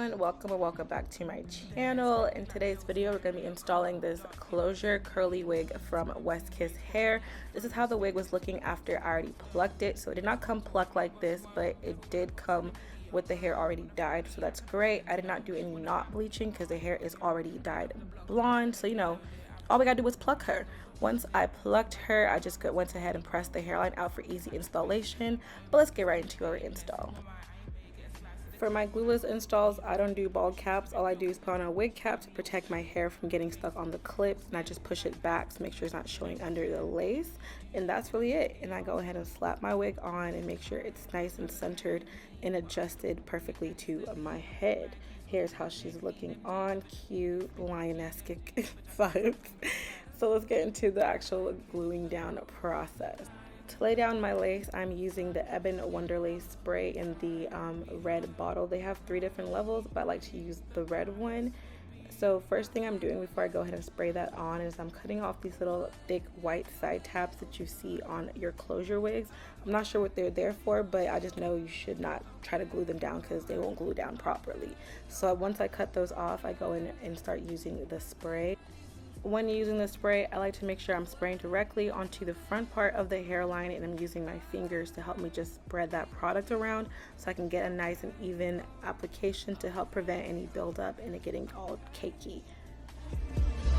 everyone, welcome or welcome back to my channel. In today's video we're going to be installing this closure curly wig from West Kiss Hair. This is how the wig was looking after I already plucked it. So it did not come plucked like this, but it did come with the hair already dyed, so that's great. I did not do any knot bleaching because the hair is already dyed blonde, so you know, all we gotta do was pluck her. Once I plucked her, I just went ahead and pressed the hairline out for easy installation. But let's get right into our install. For my glueless installs, I don't do bald caps. All I do is put on a wig cap to protect my hair from getting stuck on the clips, and I just push it back to make sure it's not showing under the lace, and that's really it. And I go ahead and slap my wig on and make sure it's nice and centered and adjusted perfectly to my head. Here's how she's looking on. Cute lioness-esque vibes. So let's get into the actual gluing down process. To lay down my lace, I'm using the Ebon Wonder Lace spray in the red bottle. They have 3 different levels, but I like to use the red one. So first thing I'm doing before I go ahead and spray that on is I'm cutting off these little thick white side tabs that you see on your closure wigs. I'm not sure what they're there for, but I just know you should not try to glue them down because they won't glue down properly. So once I cut those off, I go in and start using the spray. When using the spray, I like to make sure I'm spraying directly onto the front part of the hairline, and I'm using my fingers to help me just spread that product around so I can get a nice and even application to help prevent any buildup and it getting all cakey.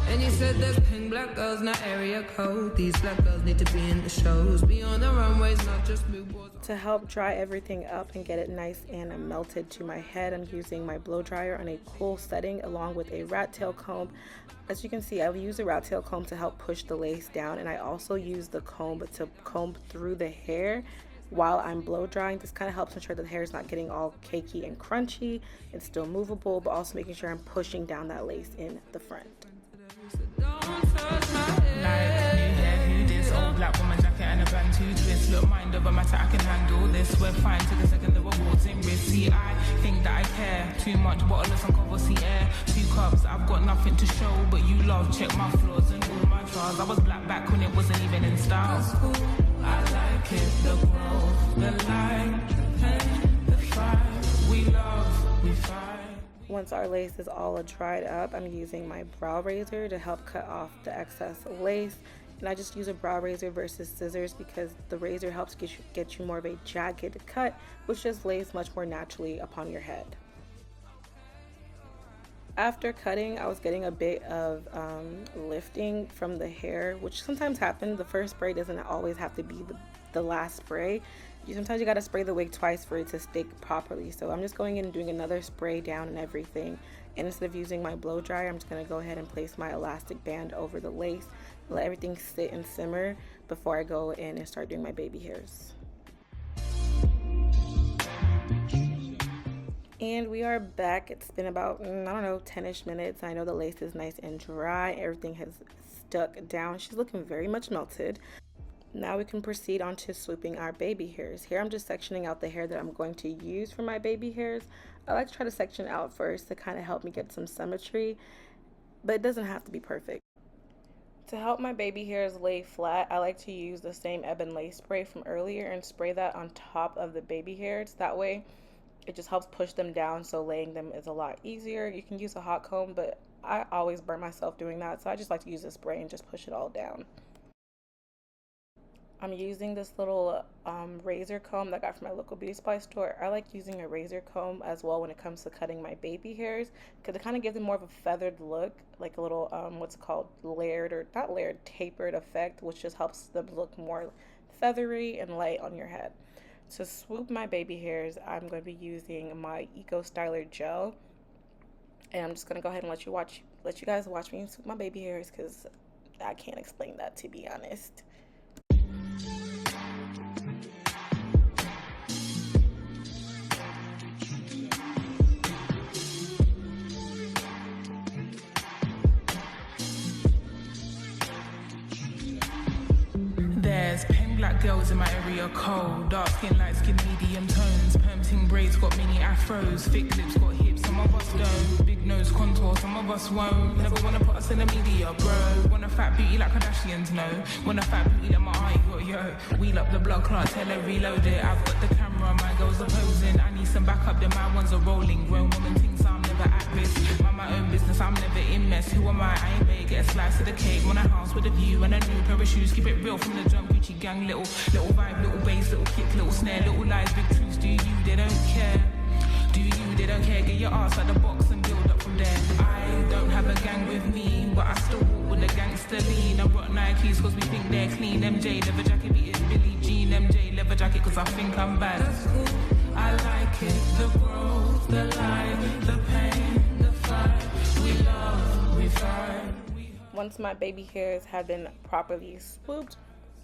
And you said there's pink black girls, not area code. These black girls need to be in the shows, be on the runways, not just move boards. To help dry everything up and get it nice and melted to my head, I'm using my blow dryer on a cool setting along with a rat tail comb. As you can see, I use a rat tail comb to help push the lace down, and I also use the comb to comb through the hair while I'm blow drying. This kind of helps ensure that the hair is not getting all cakey and crunchy. It's still movable, but also making sure I'm pushing down that lace in the front. Old black woman jacket and a band 2 twist. Look, mind over matter, I can handle this. We're fine to the second the rewards in risk. See, I think that I care too much. Bottle of some cover, see air. 2 cups, I've got nothing to show, but you love. Check my flaws and all my flaws. I was black back when it wasn't even in style. Cool. I like it, the growth, the light, the pain, the fight. We love, we fight. Once our lace is all dried up, I'm using my brow razor to help cut off the excess lace. And I just use a brow razor versus scissors because the razor helps get you more of a jagged cut, which just lays much more naturally upon your head. After cutting, I was getting a bit of lifting from the hair, which sometimes happens. The first spray doesn't always have to be the last spray. Sometimes you gotta spray the wig twice for it to stick properly. So I'm just going in and doing another spray down and everything. And instead of using my blow dryer, I'm just gonna go ahead and place my elastic band over the lace, let everything sit and simmer before I go in and start doing my baby hairs. And we are back. It's been about, I don't know, 10-ish minutes. I know the lace is nice and dry. Everything has stuck down. She's looking very much melted. Now we can proceed on to swooping our baby hairs. Here I'm just sectioning out the hair that I'm going to use for my baby hairs. I like to try to section out first to kind of help me get some symmetry, but it doesn't have to be perfect. To help my baby hairs lay flat, I like to use the same Ebon lace spray from earlier and spray that on top of the baby hairs. That way it just helps push them down, so laying them is a lot easier. You can use a hot comb, but I always burn myself doing that, so I just like to use a spray and just push it all down. I'm using this little razor comb that I got from my local beauty supply store. I like using a razor comb as well when it comes to cutting my baby hairs because it kind of gives them more of a feathered look, like a little, what's it called, layered, or not layered, tapered effect, which just helps them look more feathery and light on your head. To swoop my baby hairs, I'm going to be using my Eco Styler gel. And I'm just going to go ahead and let you guys watch me swoop my baby hairs because I can't explain that, to be honest. There's pink black girls in my area code. Dark skin, light skin, medium tones. Perm braids got mini afros. Thick lips got hips, some of us don't. Big nose contour, some of us won't. Never wanna put us in the media, bro. Want a fat beauty like Kardashians, no. Want a fat beauty like my eye got, yo. Wheel up the blood clot, tell her reload it. I've got the camera, my girls are posing. I need some backup, then my ones are rolling. Grown woman thinks I'm am I ain't big, get a slice of the cake. Want a house with a view and a new pair of shoes. Keep it real from the jump, Gucci gang. Little vibe, little bass, little kick, little snare, little lies, big truths. Do you? They don't care. Do you? They don't care. Get your ass out the box and build up from there. I don't have a gang with me, but I still walk with a gangster lean. I brought Nikes cause we think they're clean. MJ leather jacket beating Billie Jean. MJ leather jacket cause I think I'm bad. That's cool. I like it. The growth, the light, the pain, the fight. We love, we fight. Once my baby hairs have been properly swooped,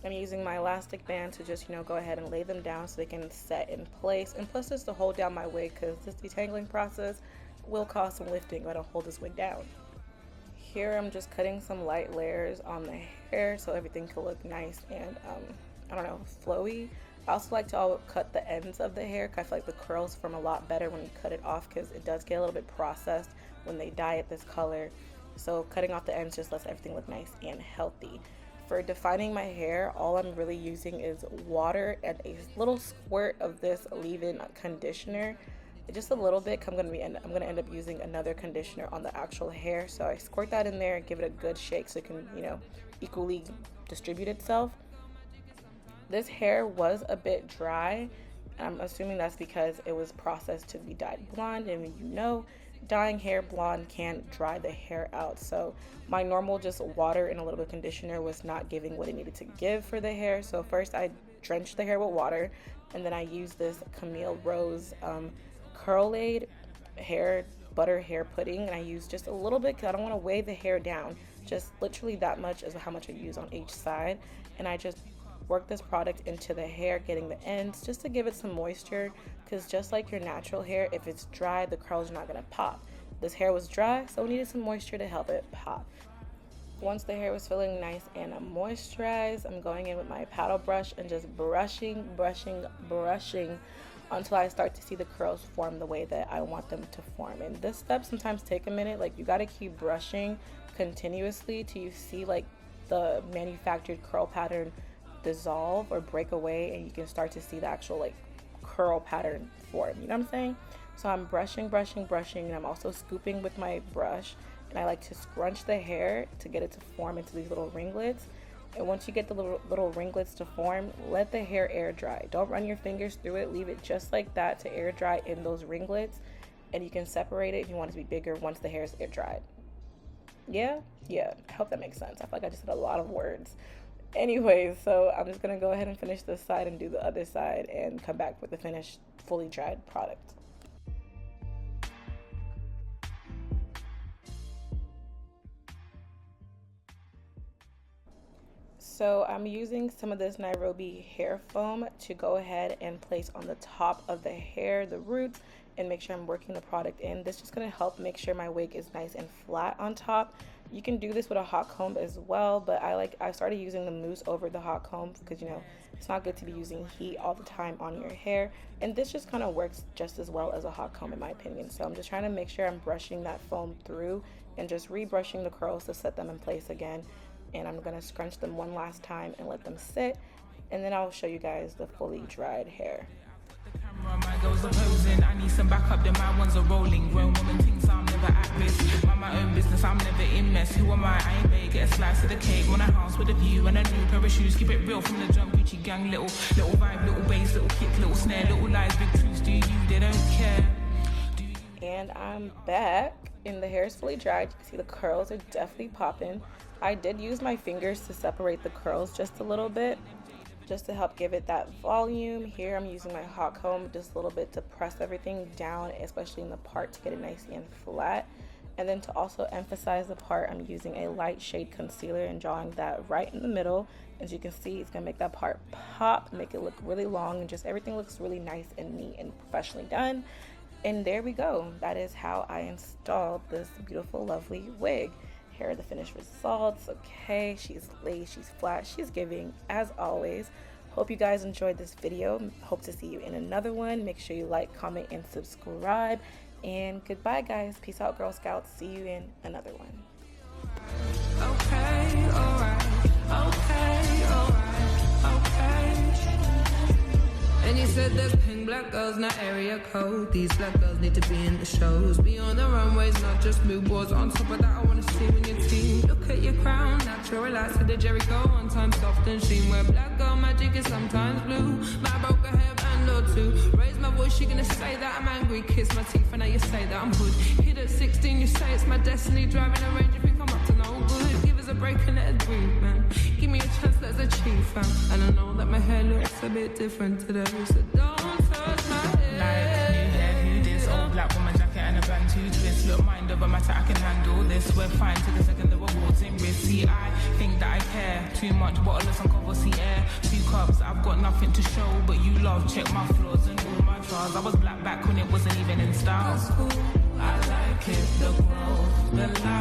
I'm using my elastic band to just, go ahead and lay them down so they can set in place. And plus just to hold down my wig, because this detangling process will cause some lifting if I don't hold this wig down. Here I'm just cutting some light layers on the hair so everything can look nice and, flowy. I also like to cut the ends of the hair because I feel like the curls form a lot better when you cut it off because it does get a little bit processed when they dye it this color. So cutting off the ends just lets everything look nice and healthy. For defining my hair, all I'm really using is water and a little squirt of this leave-in conditioner. Just a little bit. I'm gonna end up using another conditioner on the actual hair. So I squirt that in there and give it a good shake so it can, equally distribute itself. This hair was a bit dry. I'm assuming that's because it was processed to be dyed blonde, and dyeing hair blonde can dry the hair out. So my normal just water and a little bit of conditioner was not giving what it needed to give for the hair. So first I drenched the hair with water, and then I used this Camille Rose Curl-Aid butter hair pudding, and I used just a little bit because I don't want to weigh the hair down, just literally that much is how much I use on each side. And I just work this product into the hair, getting the ends just to give it some moisture, because just like your natural hair, if it's dry, the curls are not going to pop. This hair was dry, so we needed some moisture to help it pop. Once the hair was feeling nice and moisturized, I'm going in with my paddle brush and just brushing until I start to see the curls form the way that I want them to form. And this step sometimes take a minute. Like, you got to keep brushing continuously till you see like the manufactured curl pattern dissolve or break away, and you can start to see the actual like curl pattern form. You know what I'm saying? So I'm brushing, and I'm also scooping with my brush, and I like to scrunch the hair to get it to form into these little ringlets. And once you get the little ringlets to form, let the hair air dry. Don't run your fingers through it. Leave it just like that to air dry in those ringlets, and you can separate it if you want it to be bigger once the hair is air dried. Yeah, I hope that makes sense. I feel like I just said a lot of words. Anyways, so I'm just gonna go ahead and finish this side and do the other side and come back with the finished fully dried product. So I'm using some of this Nairobi hair foam to go ahead and place on the top of the hair, the roots, and make sure I'm working the product in. This is just going to help make sure my wig is nice and flat on top. You can do this with a hot comb as well, but I started using the mousse over the hot comb because it's not good to be using heat all the time on your hair, and this just kind of works just as well as a hot comb in my opinion. So I'm just trying to make sure I'm brushing that foam through and just rebrushing the curls to set them in place again. And I'm gonna scrunch them one last time and let them sit, and then I'll show you guys the fully dried hair. My girls are posing, I need some backup, then my ones are rolling. Grown woman thinks I'm never at risk. Mind my own business, I'm never in mess. Who am I ain't big, get a slice of the cake. Want a house with a view and a new pair of shoes. Keep it real from the jump, Gucci gang. Little vibe, little bass, little kick, little snare, little lies, big truths. Do you? They don't care. And I'm back, and the hair is fully dried. You can see the curls are definitely popping. I did use my fingers to separate the curls just a little bit, just to help give it that volume. Here I'm using my hot comb just a little bit to press everything down, especially in the part, to get it nice and flat. And then to also emphasize the part, I'm using a light shade concealer and drawing that right in the middle. As you can see, it's gonna make that part pop, make it look really long, and just everything looks really nice and neat and professionally done. And there we go. That is how I installed this beautiful, lovely wig. Here are the finished results. Okay, she's laid, she's flat, she's giving as always. Hope you guys enjoyed this video. Hope to see you in another one. Make sure you like, comment, and subscribe. And goodbye, guys. Peace out, Girl Scouts. See you in another one. Okay, alright. Okay, alright. Okay. And you said there's pink black girls, not area code. These black girls need to be in the shows. Be on the runways, not just mood boards. On top of that, I wanna see when you're crown. Natural relax to the Jericho. One time soft and sheen. Where black girl magic is sometimes blue. My broke a hairband or two. Raise my voice, she gonna say that I'm angry. Kiss my teeth, and now you say that I'm hood. Hit at 16, you say it's my destiny. Driving a range, you think I'm up to no good. Give us a break and let it breathe, man. Give me a chance, let's achieve, fam. And I know that my hair looks a bit different today, so don't touch my hair. Like new hair, who this? Old black woman jacket and a band two twist. Look, mind over matter, I can handle this. We're fine to the second the rewards in risk. See, I think that I care too much. Bottle of some cover, see air. 2 cups, I've got nothing to show, but you love. Check my flaws and all my flaws. I was black back when it wasn't even in style. That's cool, I like it, the growth, the light.